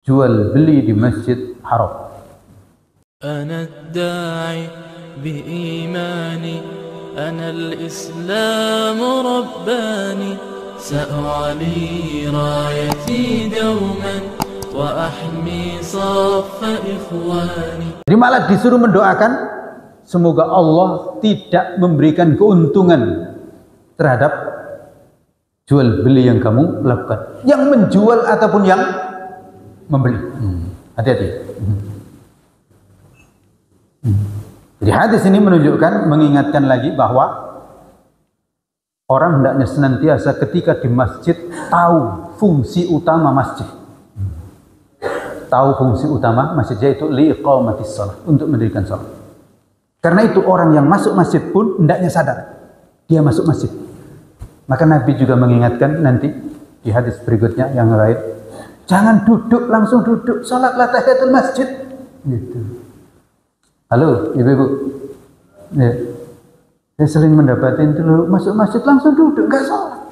jual beli di Masjid Haram. أنا الداعي بإيماني أنا الإسلام رباني سأعلي رايتي دوما وأحمي صف إخواني. Jadi malah disuruh mendoakan semoga Allah tidak memberikan keuntungan terhadap jual beli yang kamu lakukan, yang menjual ataupun yang membeli. Hati-hati. Jadi hadis ini menunjukkan, mengingatkan lagi bahwa orang hendaknya senantiasa ketika di masjid tahu fungsi utama masjid. Tahu fungsi utama masjid, yaitu liiqamatis shalah, untuk mendirikan salat. Karena itu orang yang masuk masjid pun hendaknya sadar dia masuk masjid. Maka Nabi juga mengingatkan nanti di hadis berikutnya yang lain, jangan duduk langsung duduk, salatlah tahiyatul masjid. Gitu. Halo ibu-ibu, ya, saya sering mendapati itu loh, masuk masjid langsung duduk, nggak sholat.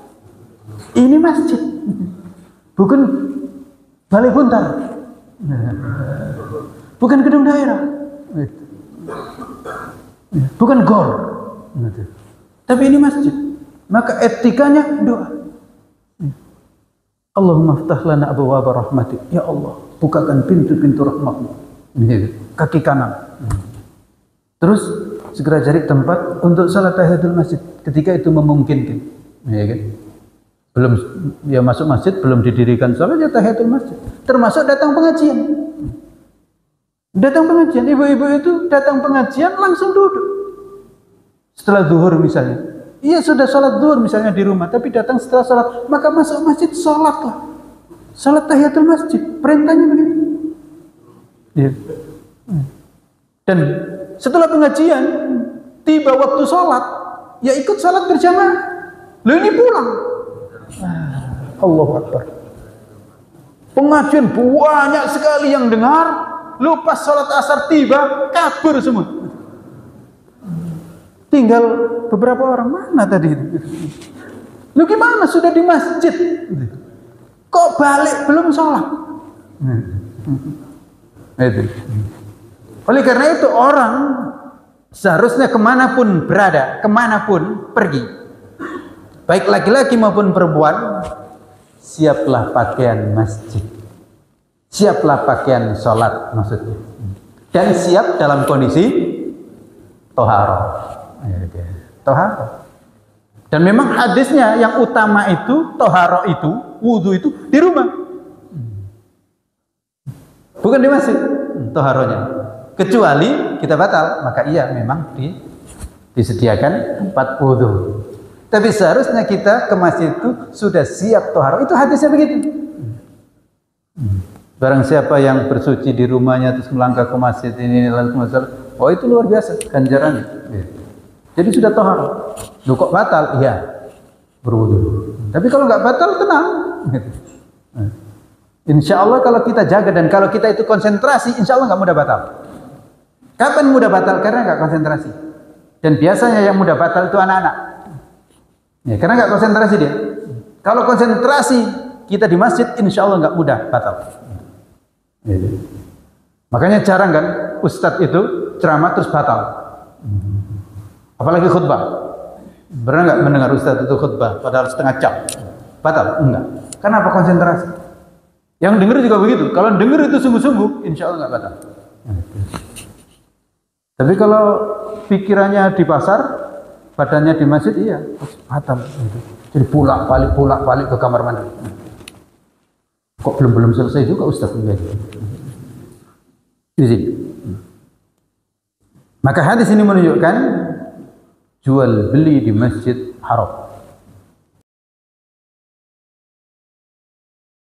Ini masjid, bukan balai buntar, bukan gedung daerah, bukan gor, tapi ini masjid. Maka etikanya doa. Allahumma ftah lana abwaaba rahmatik, ya Allah bukakan pintu-pintu rahmatmu. Kaki kanan. Terus segera cari tempat untuk salat tahiyatul masjid ketika itu memungkinkan, ya kan? Belum ya masuk masjid belum didirikan salat ya tahiyatul masjid. Termasuk datang pengajian. Datang pengajian, ibu-ibu itu datang pengajian langsung duduk. Setelah zuhur misalnya. Iya sudah salat zuhur misalnya di rumah, tapi datang setelah salat, maka masuk masjid salatlah. Salat tahiyatul masjid, perintahnya begitu. Ya. Dan setelah pengajian tiba waktu sholat, ya ikut sholat berjamaah. Lalu ini pulang. Allahu Akbar. Pengajian banyak sekali yang dengar. Lu pas sholat asar tiba, kabur semua. Tinggal beberapa orang, mana tadi itu? Lu gimana sudah di masjid? Kok balik belum sholat? Itu. Oleh karena itu orang seharusnya kemanapun berada, kemanapun pergi, baik laki-laki maupun perempuan, siaplah pakaian masjid, siaplah pakaian sholat maksudnya, dan siap dalam kondisi toharoh. Toharoh. Dan memang hadisnya yang utama itu toharoh itu, wudhu itu di rumah, bukan di masjid. Toharohnya. Kecuali kita batal, maka iya memang disediakan tempat wudhu. Tapi seharusnya kita ke masjid itu sudah siap toharoh. Itu hadisnya begitu. Barang siapa yang bersuci di rumahnya terus melangkah ke masjid ini langsung masalah, oh itu luar biasa ganjarannya. Jadi sudah toharoh. Loh kok batal? Iya, berwudhu. Tapi kalau nggak batal tenang. Insya Allah kalau kita jaga dan kalau kita itu konsentrasi, insya Allah nggak mudah batal. Kapan mudah batal? Karena nggak konsentrasi. Dan biasanya yang mudah batal itu anak-anak. Ya, karena nggak konsentrasi dia. Kalau konsentrasi kita di masjid, insya Allah nggak mudah batal. Ya. Makanya jarang kan ustadz itu ceramah terus batal. Apalagi khutbah. Pernah nggak mendengar ustadz itu khutbah padahal setengah jam? Batal? Enggak. Karena apa? Konsentrasi. Yang dengar juga begitu. Kalau dengar itu sungguh-sungguh, insya Allah nggak batal. Tapi kalau pikirannya di pasar, badannya di masjid, iya, batal. Jadi pulak balik ke kamar mandi. Kok belum selesai juga Ustaz? Di sini. Maka hadis ini menunjukkan jual beli di Masjid Haram.